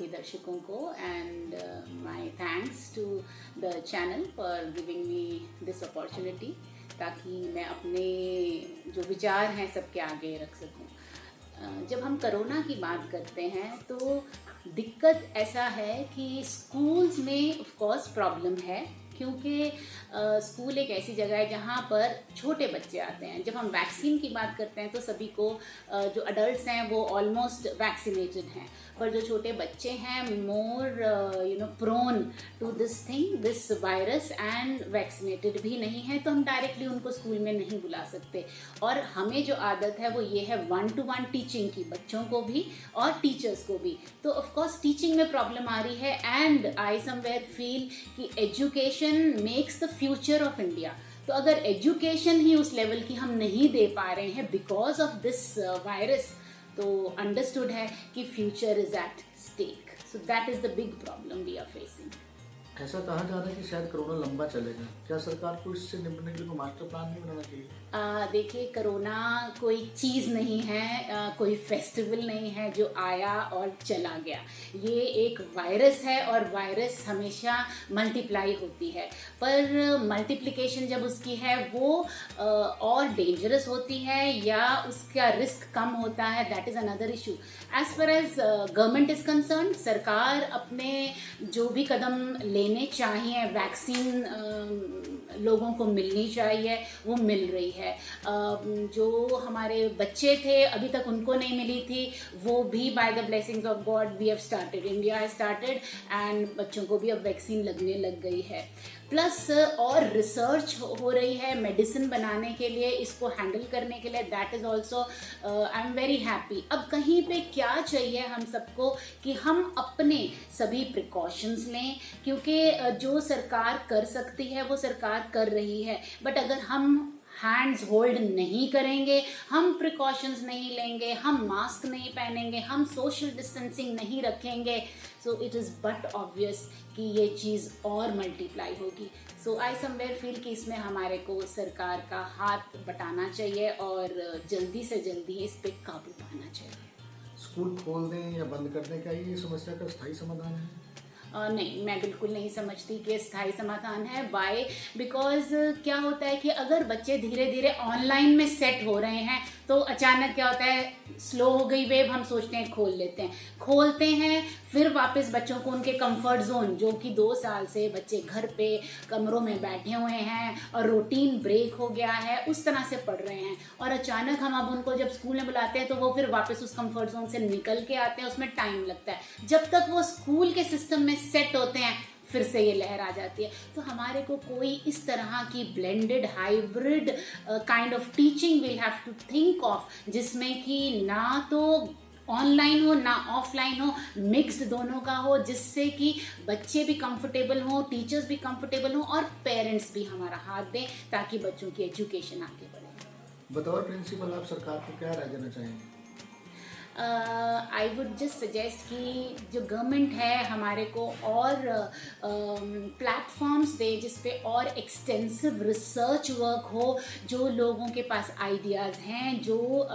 सभी दर्शकों को and my thanks to the channel for giving me this opportunity, ताकि मैं अपने जो विचार हैं सबके आगे रख सकूं। जब हम कोरोना की बात करते हैं तो दिक्कत ऐसा है कि स्कूल्स में ऑफ कोर्स प्रॉब्लम है, क्योंकि स्कूल एक ऐसी जगह है जहाँ पर छोटे बच्चे आते हैं। जब हम वैक्सीन की बात करते हैं तो सभी को जो अडल्ट्स हैं वो ऑलमोस्ट वैक्सीनेटेड हैं, पर जो छोटे बच्चे हैं more prone to this thing, this virus, and vaccinated भी नहीं है, तो हम डायरेक्टली उनको स्कूल में नहीं बुला सकते। और हमें जो आदत है वो ये है 1-to-1 टीचिंग की, बच्चों को भी और टीचर्स को भी। तो ऑफकोर्स टीचिंग में प्रॉब्लम आ रही है एंड आई समवेयर फील कि education makes the future of India. तो अगर एजुकेशन ही उस लेवल की हम नहीं दे पा रहे हैं बिकॉज ऑफ दिस वायरस, तो अंडरस्टूड है कि future is at stake. So that is the big problem we are facing. ऐसा कहा जा रहा है कि शायद कोरोना लंबा चलेगा, क्या सरकार को इससे निपटने के लिए कोई मास्टर प्लान नहीं बनाना चाहिए? देखिए, कोरोना कोई चीज़ नहीं है, कोई फेस्टिवल नहीं है जो आया और चला गया। ये एक वायरस है और वायरस हमेशा मल्टीप्लाई होती है, पर मल्टीप्लिकेशन जब उसकी है वो और डेंजरस होती है या उसका रिस्क कम होता है, that is another issue. As far as government is concern, सरकार अपने जो भी कदम लेने चाहिए, वैक्सीन लोगों को मिलनी चाहिए, वो मिल रही है। जो हमारे बच्चे थे अभी तक उनको नहीं मिली थी, वो भी by the blessings of God we have started, India has started, and बच्चों को भी अब वैक्सीन लगने लग गई है। प्लस और रिसर्च हो रही है मेडिसिन बनाने के लिए, इसको हैंडल करने के लिए, that is also I am very happy. अब कहीं पे क्या चाहिए हम सबको कि हम अपने सभी प्रिकॉशंस लें, क्योंकि जो सरकार कर सकती है वो सरकार कर रही है, बट अगर हम हैंड्स होल्ड नहीं करेंगे, हम प्रिकॉशंस नहीं लेंगे, हम मास्क नहीं पहनेंगे, हम सोशल डिस्टेंसिंग नहीं रखेंगे, so it is but obvious कि ये चीज़ और मल्टीप्लाई होगी। सो आई समवेयर फील कि इसमें हमारे को सरकार का हाथ बटाना चाहिए और जल्दी से जल्दी इस पे काबू पाना चाहिए। स्कूल खोल दें या बंद कर दें, क्या ये समस्या का स्थायी समाधान है? नहीं, मैं बिल्कुल नहीं समझती कि स्थायी समाधान है। वाई? बिकॉज क्या होता है कि अगर बच्चे धीरे धीरे ऑनलाइन में सेट हो रहे हैं तो अचानक क्या होता है, स्लो हो गई वेव, हम सोचते हैं खोल लेते हैं, खोलते हैं, फिर वापस बच्चों को उनके कंफर्ट जोन, जो कि 2 साल से बच्चे घर पे कमरों में बैठे हुए हैं और रूटीन ब्रेक हो गया है, उस तरह से पढ़ रहे हैं, और अचानक हम अब उनको जब स्कूल में बुलाते हैं तो वो फिर वापस उस कंफर्ट जोन से निकल के आते हैं, उसमें टाइम लगता है। जब तक वो स्कूल के सिस्टम में सेट होते हैं फिर से ये लहर आ जाती है। तो हमारे को कोई इस तरह की blended hybrid kind of teaching will have to think of, जिसमें कि ना तो ऑनलाइन हो ना ऑफलाइन हो, मिक्स्ड दोनों का हो, जिससे कि बच्चे भी कंफर्टेबल हो, टीचर्स भी कंफर्टेबल हो और पेरेंट्स भी हमारा हाथ दें, ताकि बच्चों की एजुकेशन आगे बढ़े। बतौर प्रिंसिपल आप सरकार को क्या राय देना चाहेंगे? आई वुड जस्ट सजेस्ट कि जो गवर्नमेंट है हमारे को और प्लेटफॉर्म्स दे जिस पे और एक्सटेंसिव रिसर्च वर्क हो, जो लोगों के पास आइडियाज़ हैं, जो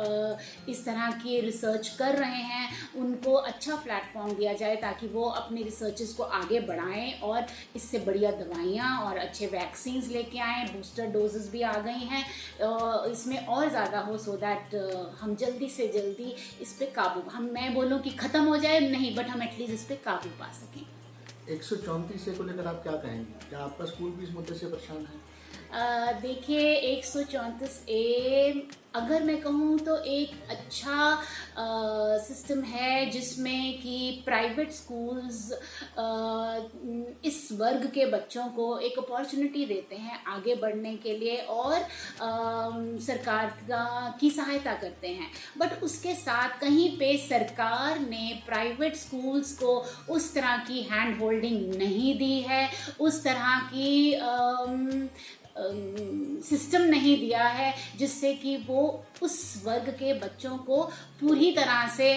इस तरह की रिसर्च कर रहे हैं, उनको अच्छा प्लेटफॉर्म दिया जाए ताकि वो अपनी रिसर्चेस को आगे बढ़ाएं और इससे बढ़िया दवाइयाँ और अच्छे वैक्सीन्स लेके आएँ। बूस्टर डोजेस भी आ गई हैं, इसमें और ज़्यादा हो, सो दैट हम जल्दी से जल्दी इस पे काबू, मैं बोलूं कि खत्म हो जाए नहीं, बट हम एटलीस्ट इस पे काबू पा सकें। 134 से को लेकर आप क्या कहेंगे? क्या आपका स्कूल भी इस मुद्दे से परेशान है? देखिए, 134A अगर मैं कहूँ तो एक अच्छा सिस्टम है जिसमें कि प्राइवेट स्कूल्स इस वर्ग के बच्चों को एक अपॉर्चुनिटी देते हैं आगे बढ़ने के लिए और सरकार की सहायता करते हैं। बट उसके साथ कहीं पे सरकार ने प्राइवेट स्कूल्स को उस तरह की हैंड होल्डिंग नहीं दी है, उस तरह की सिस्टम नहीं दिया है जिससे कि वो उस वर्ग के बच्चों को पूरी तरह से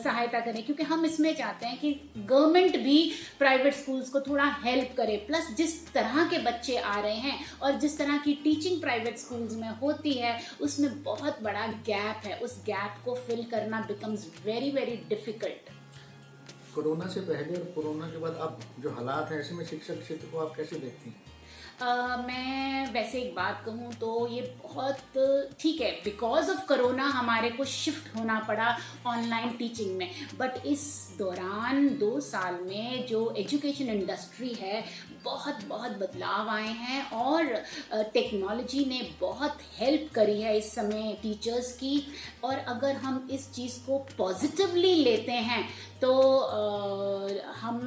सहायता करें, क्योंकि हम इसमें चाहते हैं कि गवर्नमेंट भी प्राइवेट स्कूल्स को थोड़ा हेल्प करे। प्लस जिस तरह के बच्चे आ रहे हैं और जिस तरह की टीचिंग प्राइवेट स्कूल्स में होती है उसमें बहुत बड़ा गैप है, उस गैप को फिल करना becomes very very difficult. Corona से पहले और कोरोना के बाद अब जो हालात हैं, ऐसे में शिक्षा क्षेत्र को आप कैसे देखती हैं? मैं वैसे एक बात कहूँ तो ये बहुत ठीक है, बिकॉज ऑफ कोरोना हमारे को शिफ्ट होना पड़ा ऑनलाइन टीचिंग में। बट इस दौरान 2 साल में जो एजुकेशन इंडस्ट्री है, बहुत बहुत बदलाव आए हैं और टेक्नोलॉजी ने बहुत हेल्प करी है इस समय टीचर्स की। और अगर हम इस चीज़ को पॉजिटिवली लेते हैं तो हम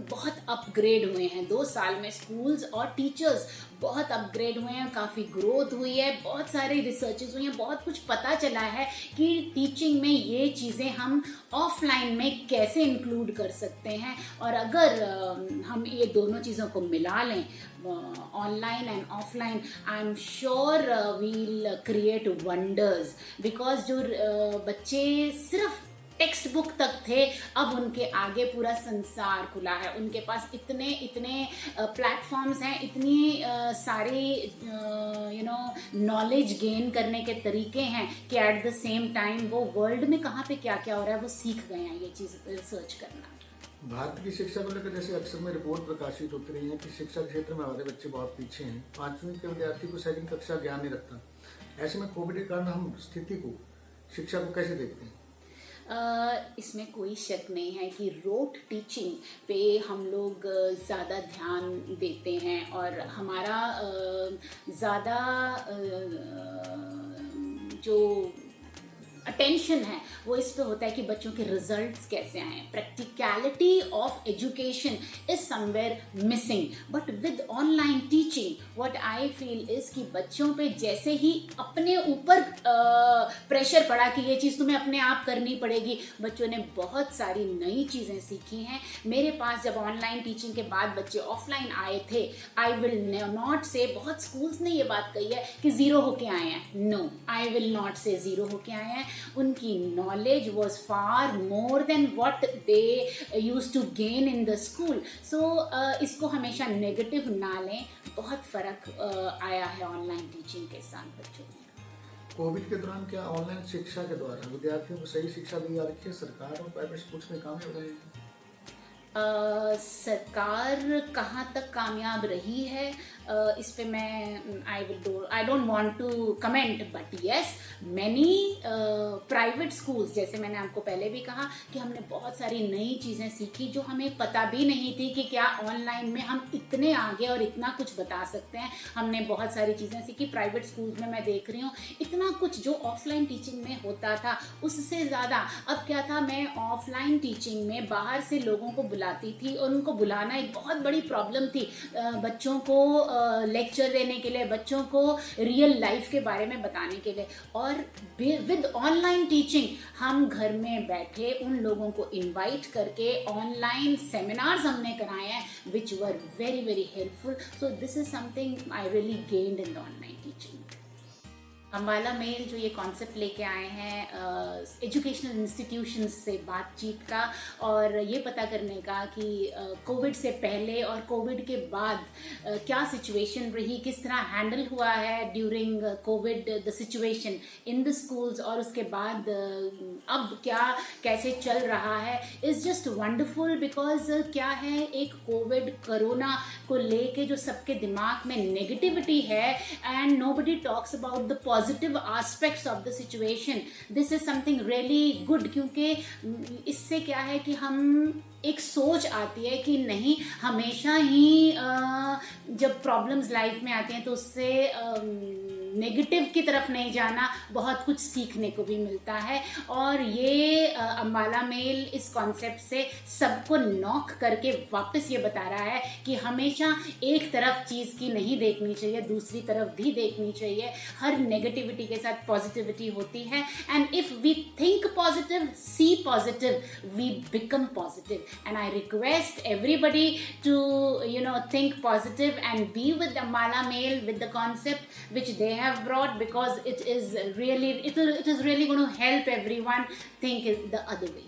बहुत अपग्रेड हुए हैं 2 साल में। स्कूल्स और टीचर्स बहुत अपग्रेड हुए हैं, काफ़ी ग्रोथ हुई है, बहुत सारे रिसर्चेस हुई हैं, बहुत कुछ पता चला है कि टीचिंग में ये चीज़ें हम ऑफलाइन में कैसे इंक्लूड कर सकते हैं। और अगर हम ये दोनों चीज़ों को मिला लें, online and offline, I am sure we'll create wonders. Because जो बच्चे सिर्फ टेक्स्ट बुक तक थे, अब उनके आगे पूरा संसार खुला है। उनके पास इतने इतने प्लेटफॉर्म्स हैं, इतनी सारी नॉलेज गेन करने के तरीके हैं कि एट द सेम टाइम वो वर्ल्ड में कहाँ पे क्या क्या हो रहा है वो सीख गए हैं ये चीज़ रिसर्च करना। भारत की शिक्षा को लेकर जैसे अक्सर में रिपोर्ट प्रकाशित होती रही है कि शिक्षा क्षेत्र में हमारे बच्चे बहुत पीछे हैं। 5वीं के विद्यार्थी को 2nd कक्षा ज्ञान नहीं रखता। ऐसे में कोविड के कारण हम स्थिति को, शिक्षा को कैसे देखते हैं? इसमें कोई शक नहीं है कि रोट टीचिंग पे हम लोग ज़्यादा ध्यान देते हैं और हमारा ज़्यादा जो अटेंशन है वो इस पे होता है कि बच्चों के रिजल्ट्स कैसे आए। Practicality of education is somewhere missing. But with online teaching what I feel is कि बच्चों पे जैसे ही अपने ऊपर प्रेशर पड़ा कि ये चीज़ तुम्हें अपने आप करनी पड़ेगी, बच्चों ने बहुत सारी नई चीज़ें सीखी हैं। मेरे पास जब ऑनलाइन टीचिंग के बाद बच्चे ऑफलाइन आए थे, आई विल नॉट से, बहुत स्कूल्स ने ये बात कही है कि ज़ीरो होके आए हैं। No, I will not say zero होके आए हैं। उनकी knowledge was far more than what they used to gain in the school. So इसको हमेशा नेगेटिव ना लें, बहुत फर्क आया है ऑनलाइन टीचिंग के साथ बच्चों में। कोविड के दौरान क्या ऑनलाइन शिक्षा के द्वारा विद्यार्थियों को सही शिक्षा दी जा रही है? सरकार और प्राइवेट स्कूल्स में कामयाब रहे हैं? सरकार कहाँ तक कामयाब रही है इस पे मैं I don't want to comment. But yes, many private schools, जैसे मैंने आपको पहले भी कहा कि हमने बहुत सारी नई चीज़ें सीखी जो हमें पता भी नहीं थी कि क्या ऑनलाइन में हम इतने आगे और इतना कुछ बता सकते हैं। हमने बहुत सारी चीज़ें सीखी प्राइवेट स्कूल्स में। मैं देख रही हूँ इतना कुछ जो ऑफलाइन टीचिंग में होता था उससे ज़्यादा अब क्या था, मैं ऑफलाइन टीचिंग में बाहर से लोगों को बुलाती थी और उनको बुलाना एक बहुत बड़ी प्रॉब्लम थी। बच्चों को लेक्चर देने के लिए, बच्चों को रियल लाइफ के बारे में बताने के लिए। और विद ऑनलाइन टीचिंग हम घर में बैठे उन लोगों को इनवाइट करके ऑनलाइन सेमिनार्स हमने कराए हैं which were very very helpful. So this is something I really gained in the online teaching. Ambala मेल जो ये कॉन्सेप्ट लेके आए हैं एजुकेशनल इंस्टीट्यूशंस से बातचीत का और ये पता करने का कि कोविड से पहले और कोविड के बाद क्या सिचुएशन रही, किस तरह हैंडल हुआ है during Covid the situation in the schools, और उसके बाद अब क्या कैसे चल रहा है, इज़ जस्ट वंडरफुल। बिकॉज क्या है, एक कोविड कोरोना को लेके जो सबके दिमाग में नेगेटिविटी है and nobody talks about the positive aspects of the situation, this is something really good. क्योंकि इससे क्या है कि हम एक सोच आती है कि नहीं, हमेशा ही जब प्रॉब्लम्स लाइफ में आती हैं तो उससे नेगेटिव की तरफ नहीं जाना, बहुत कुछ सीखने को भी मिलता है। और ये अम्बाला मेल इस कॉन्सेप्ट से सबको नॉक करके वापस ये बता रहा है कि हमेशा एक तरफ चीज़ की नहीं देखनी चाहिए, दूसरी तरफ भी देखनी चाहिए। हर नेगेटिविटी के साथ पॉजिटिविटी होती है and if we think positive, see positive, we become positive. And I request everybody to think positive and be with Ambala Mail with the concept which they have brought, because it is really going to help everyone think the other way.